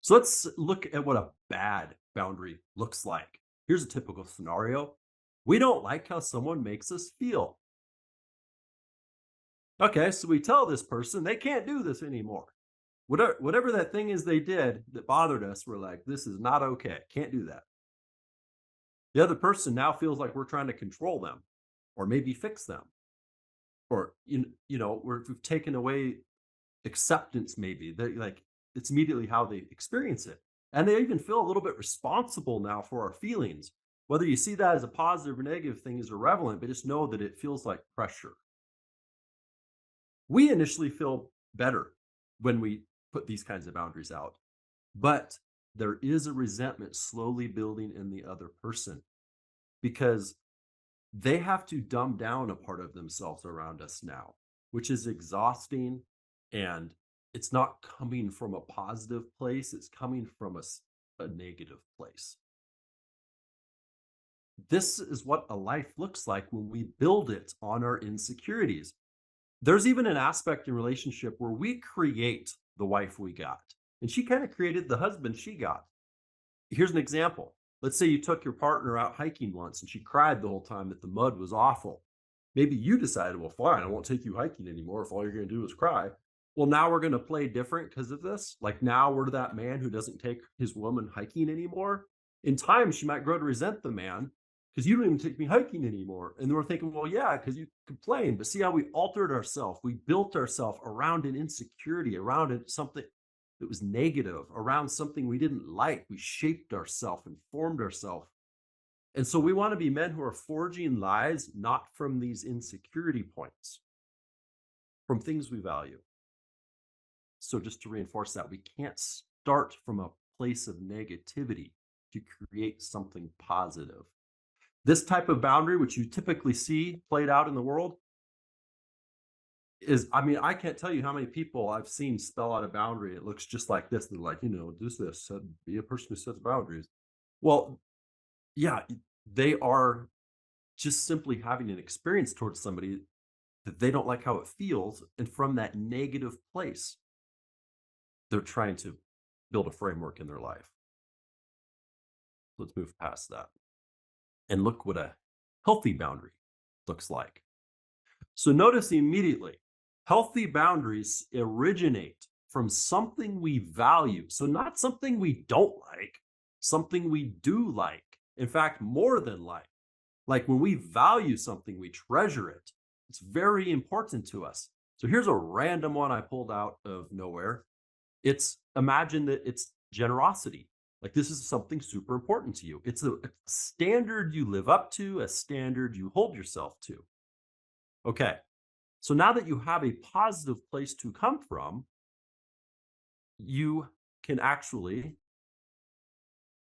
So let's look at what a bad boundary looks like. Here's a typical scenario. We don't like how someone makes us feel. Okay, so we tell this person they can't do this anymore. Whatever that thing is they did that bothered us, we're like, this is not okay. Can't do that. The other person now feels like we're trying to control them or maybe fix them. Or we've taken away acceptance, maybe. They like it's immediately how they experience it. And they even feel a little bit responsible now for our feelings. Whether you see that as a positive or negative thing is irrelevant, but just know that it feels like pressure. We initially feel better when we put these kinds of boundaries out, but there is a resentment slowly building in the other person because they have to dumb down a part of themselves around us now, which is exhausting. And it's not coming from a positive place, it's coming from a negative place. This is what a life looks like when we build it on our insecurities. There's even an aspect in relationship where we create the wife we got, and she kind of created the husband she got. Here's an example. Let's say you took your partner out hiking once and she cried the whole time that the mud was awful. Maybe you decided, well, fine, I won't take you hiking anymore if all you're going to do is cry. Well, now we're going to play different because of this. Like now we're that man who doesn't take his woman hiking anymore. In time, she might grow to resent the man because you don't even take me hiking anymore. And then we're thinking, well, yeah, because you complain. But see how we altered ourselves. We built ourselves around an insecurity, around it, something that was negative, around something we didn't like. We shaped ourselves and formed ourselves. And so we want to be men who are forging lies, not from these insecurity points, from things we value. So just to reinforce that, we can't start from a place of negativity to create something positive. This type of boundary, which you typically see played out in the world, is, I mean, I can't tell you how many people I've seen spell out a boundary. It looks just like this. They're like, do this, be a person who sets boundaries. Well, yeah, they are just simply having an experience towards somebody that they don't like how it feels. And from that negative place, they're trying to build a framework in their life. Let's move past that and look what a healthy boundary looks like. So notice immediately, healthy boundaries originate from something we value. So not something we don't like, something we do like. In fact, more than like. Like when we value something, we treasure it. It's very important to us. So here's a random one I pulled out of nowhere. Imagine that it's generosity. Like this is something super important to you. It's a standard you live up to, a standard you hold yourself to. Okay. So now that you have a positive place to come from, you can actually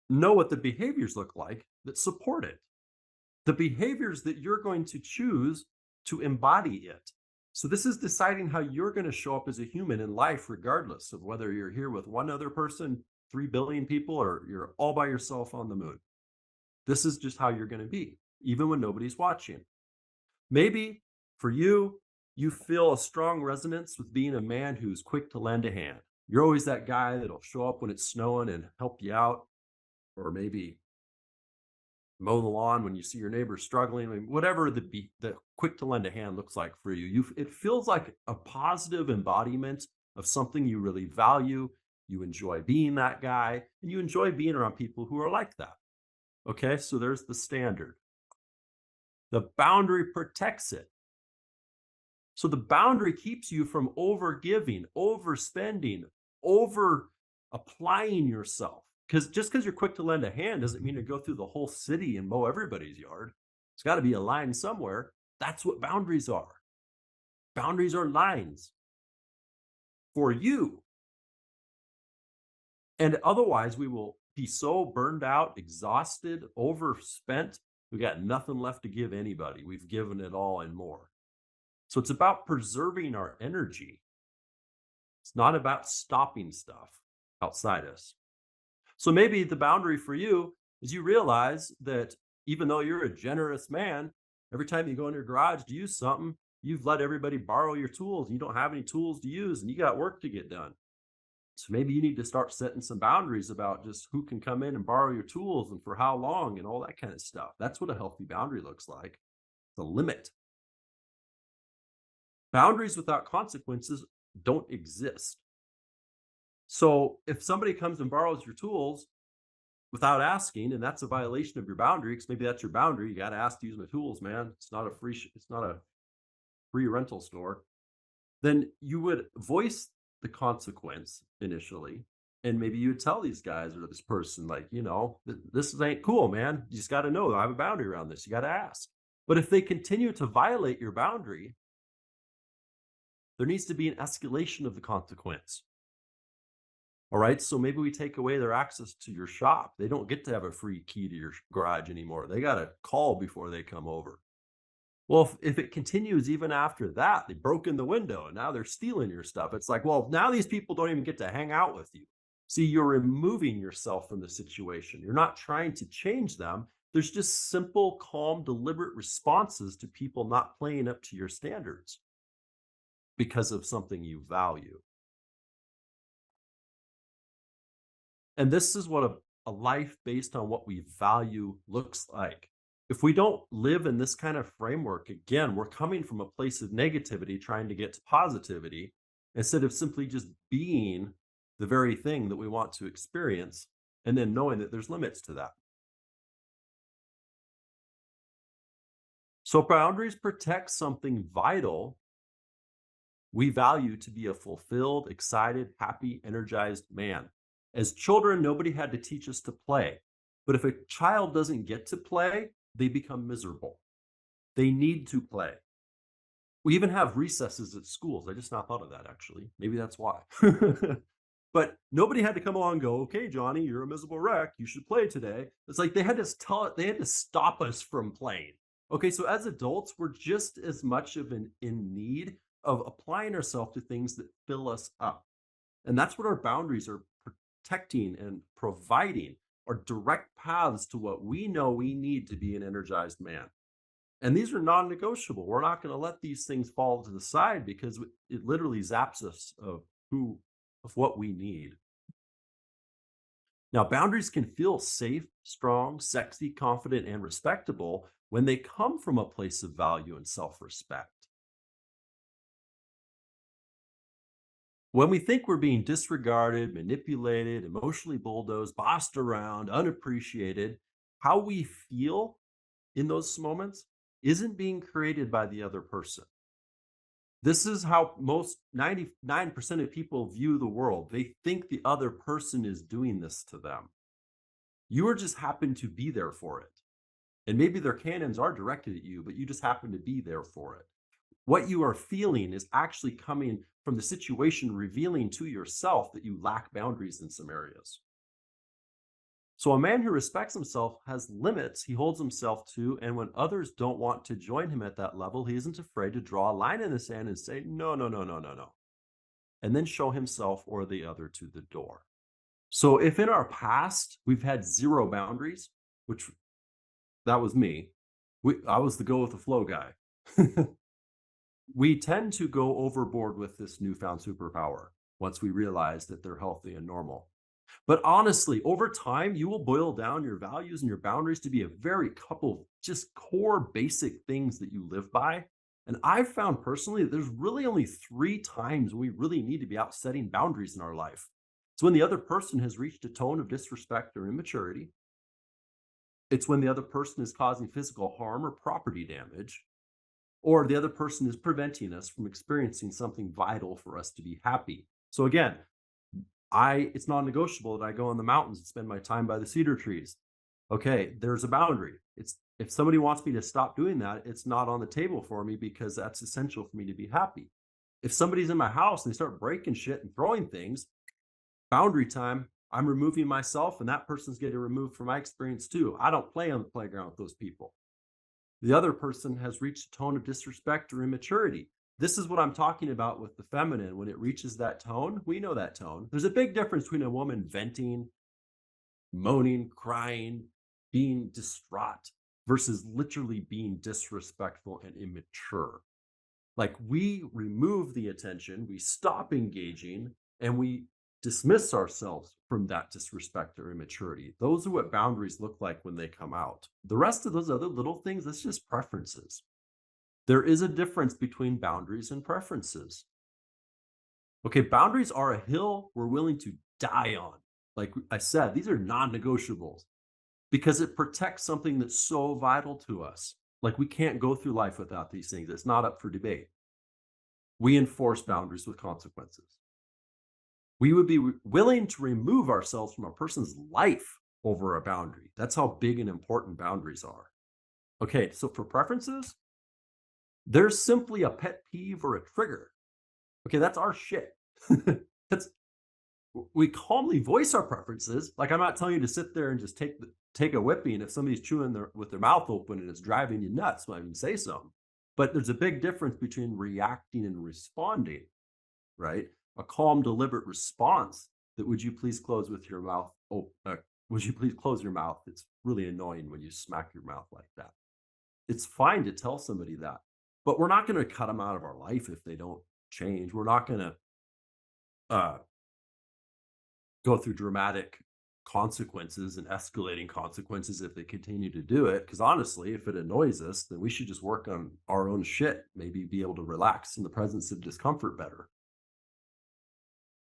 know what the behaviors look like that support it. The behaviors that you're going to choose to embody it. So this is deciding how you're going to show up as a human in life, regardless of whether you're here with one other person, 3 billion people, or you're all by yourself on the moon. This is just how you're going to be, even when nobody's watching. Maybe for you, you feel a strong resonance with being a man who's quick to lend a hand. You're always that guy that'll show up when it's snowing and help you out, or maybe mow the lawn when you see your neighbor struggling. I mean, whatever the quick to lend a hand looks like for you, it feels like a positive embodiment of something you really value. You enjoy being that guy, and you enjoy being around people who are like that. Okay, so there's the standard. The boundary protects it. So the boundary keeps you from overgiving, overspending, over applying yourself. Because just because you're quick to lend a hand doesn't mean to go through the whole city and mow everybody's yard. It's got to be a line somewhere. That's what boundaries are. Boundaries are lines for you. And otherwise, we will be so burned out, exhausted, overspent. We got nothing left to give anybody. We've given it all and more. So it's about preserving our energy. It's not about stopping stuff outside us. So maybe the boundary for you is you realize that even though you're a generous man, every time you go in your garage to use something, you've let everybody borrow your tools and you don't have any tools to use and you got work to get done. So maybe you need to start setting some boundaries about just who can come in and borrow your tools and for how long and all that kind of stuff. That's what a healthy boundary looks like. The limit. Boundaries without consequences don't exist. So if somebody comes and borrows your tools without asking, and that's a violation of your boundary, because maybe that's your boundary, you got to ask to use my tools, man. It's not a free rental store. Then you would voice the consequence initially. And maybe you would tell these guys or this person, like, this ain't cool, man. You just got to know I have a boundary around this. You got to ask. But if they continue to violate your boundary, there needs to be an escalation of the consequence. All right. So maybe we take away their access to your shop. They don't get to have a free key to your garage anymore. They got to call before they come over. Well, if it continues even after that, they broke in the window and now they're stealing your stuff. It's like, well, now these people don't even get to hang out with you. See, you're removing yourself from the situation. You're not trying to change them. There's just simple, calm, deliberate responses to people not playing up to your standards because of something you value. And this is what a life based on what we value looks like. If we don't live in this kind of framework, again, we're coming from a place of negativity trying to get to positivity instead of simply just being the very thing that we want to experience and then knowing that there's limits to that. So boundaries protect something vital we value to be a fulfilled, excited, happy, energized man. As children, nobody had to teach us to play. But if a child doesn't get to play, they become miserable. They need to play. We even have recesses at schools. I just not thought of that, actually. Maybe that's why. But nobody had to come along and go, okay, Johnny, you're a miserable wreck. You should play today. It's like they had to stop us from playing. Okay, so as adults, we're just as much of in need of applying ourselves to things that fill us up. And that's what our boundaries are protecting and providing, are direct paths to what we know we need to be an energized man. And these are non-negotiable. We're not going to let these things fall to the side because it literally zaps us of what we need. Now, boundaries can feel safe, strong, sexy, confident, and respectable when they come from a place of value and self-respect. When we think we're being disregarded, manipulated, emotionally bulldozed, bossed around, unappreciated, how we feel in those moments isn't being created by the other person. This is how most 99% of people view the world. They think the other person is doing this to them. You are just happen to be there for it. And maybe their cannons are directed at you, but you just happen to be there for it. What you are feeling is actually coming from the situation, revealing to yourself that you lack boundaries in some areas. So a man who respects himself has limits he holds himself to, and when others don't want to join him at that level, he isn't afraid to draw a line in the sand and say, no, no, no, no, no, no, and then show himself or the other to the door. So if in our past we've had zero boundaries, which that was me, I was the go with the flow guy. We tend to go overboard with this newfound superpower once we realize that they're healthy and normal. But honestly, over time, you will boil down your values and your boundaries to be a very couple just core basic things that you live by. And I've found personally that there's really only 3 times we really need to be out setting boundaries in our life. It's when the other person has reached a tone of disrespect or immaturity. It's when the other person is causing physical harm or property damage, or the other person is preventing us from experiencing something vital for us to be happy. So again, it's non-negotiable that I go in the mountains and spend my time by the cedar trees. Okay, there's a boundary. If somebody wants me to stop doing that, it's not on the table for me because that's essential for me to be happy. If somebody's in my house and they start breaking shit and throwing things, boundary time, I'm removing myself and that person's getting removed from my experience too. I don't play on the playground with those people. The other person has reached a tone of disrespect or immaturity. This is what I'm talking about with the feminine. When it reaches that tone, we know that tone. There's a big difference between a woman venting, moaning, crying, being distraught versus literally being disrespectful and immature. Like we remove the attention, we stop engaging, and we dismiss ourselves from that disrespect or immaturity. Those are what boundaries look like when they come out. The rest of those other little things, that's just preferences. There is a difference between boundaries and preferences. Okay, boundaries are a hill we're willing to die on. Like I said, these are non negotiables because it protects something that's so vital to us. Like we can't go through life without these things. It's not up for debate. We enforce boundaries with consequences. We would be willing to remove ourselves from a person's life over a boundary. That's how big and important boundaries are. Okay, so for preferences, there's simply a pet peeve or a trigger. Okay, that's our shit. That's we calmly voice our preferences. Like I'm not telling you to sit there and just take a whipping if somebody's chewing with their mouth open and it's driving you nuts. I mean, say something. But there's a big difference between reacting and responding, right? A calm, deliberate response that would you please close with your mouth? Would you please close your mouth? It's really annoying when you smack your mouth like that. It's fine to tell somebody that, but we're not going to cut them out of our life if they don't change. We're not going to uh, go through dramatic consequences and escalating consequences if they continue to do it. Because honestly, if it annoys us, then we should just work on our own shit, maybe be able to relax in the presence of discomfort better.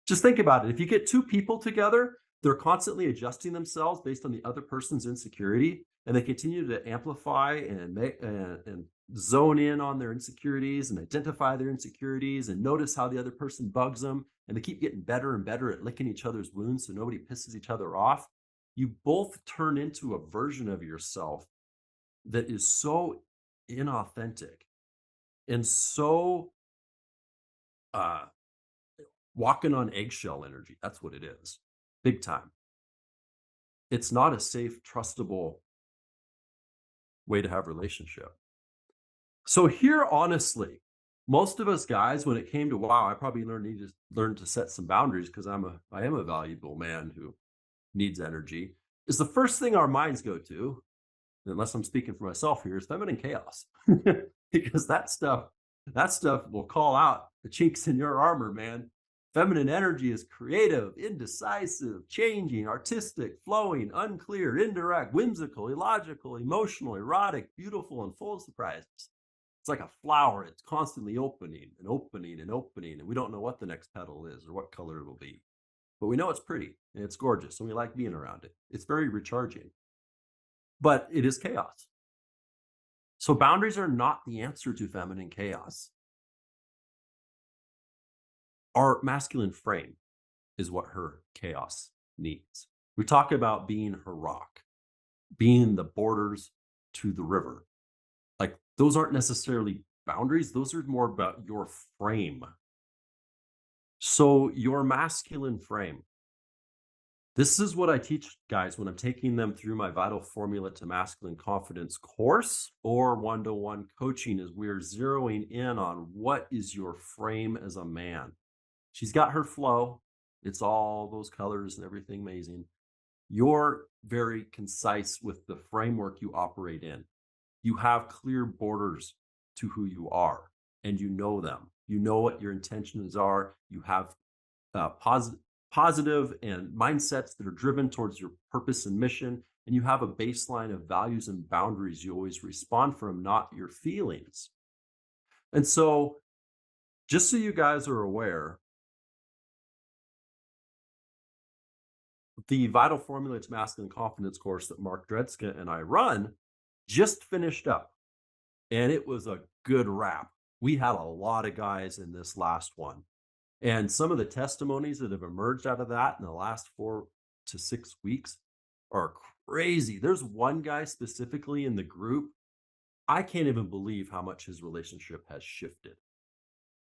Just think about it. If you get two people together, they're constantly adjusting themselves based on the other person's insecurity, and they continue to amplify and zone in on their insecurities and identify their insecurities and notice how the other person bugs them, and they keep getting better and better at licking each other's wounds so nobody pisses each other off. You both turn into a version of yourself that is so inauthentic and so uh, walking on eggshell energy. That's what it is, big time. It's not a safe, trustable way to have a relationship. So here, honestly, most of us guys, when it came to wow, I probably needed to learn to set some boundaries because I am a valuable man who needs energy. Is the first thing our minds go to, unless I'm speaking for myself here, is feminine chaos. Because that stuff will call out the chinks in your armor, man. Feminine energy is creative, indecisive, changing, artistic, flowing, unclear, indirect, whimsical, illogical, emotional, erotic, beautiful, and full of surprises. It's like a flower. It's constantly opening and opening and opening, and we don't know what the next petal is or what color it'll be. But we know it's pretty and it's gorgeous, and we like being around it. It's very recharging. But it is chaos. So boundaries are not the answer to feminine chaos. Our masculine frame is what her chaos needs. We talk about being her rock, being the borders to the river. Like those aren't necessarily boundaries, those are more about your frame. So your masculine frame. This is what I teach guys when I'm taking them through my Vital Formula to Masculine Confidence course or one-to-one coaching is we're zeroing in on what is your frame as a man. She's got her flow. It's all those colors and everything amazing. You're very concise with the framework you operate in. You have clear borders to who you are, and you know them. You know what your intentions are. You have positive and mindsets that are driven towards your purpose and mission, and you have a baseline of values and boundaries you always respond from, not your feelings. And so, just so you guys are aware, the Vital Formula to Masculine Confidence course that Mark Dredska and I run just finished up, and it was a good wrap. We had a lot of guys in this last one. And some of the testimonies that have emerged out of that in the last 4 to 6 weeks are crazy. There's one guy specifically in the group. I can't even believe how much his relationship has shifted.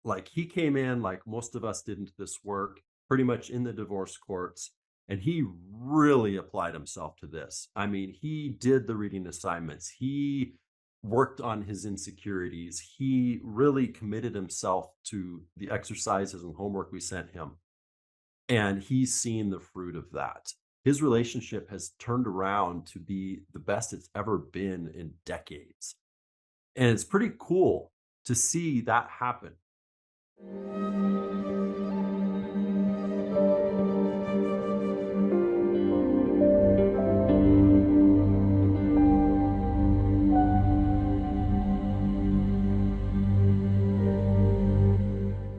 Like he came in like most of us did into this work, pretty much in the divorce courts. And he really applied himself to this. I mean, he did the reading assignments. He worked on his insecurities. He really committed himself to the exercises and homework we sent him. And he's seen the fruit of that. His relationship has turned around to be the best it's ever been in decades. And it's pretty cool to see that happen.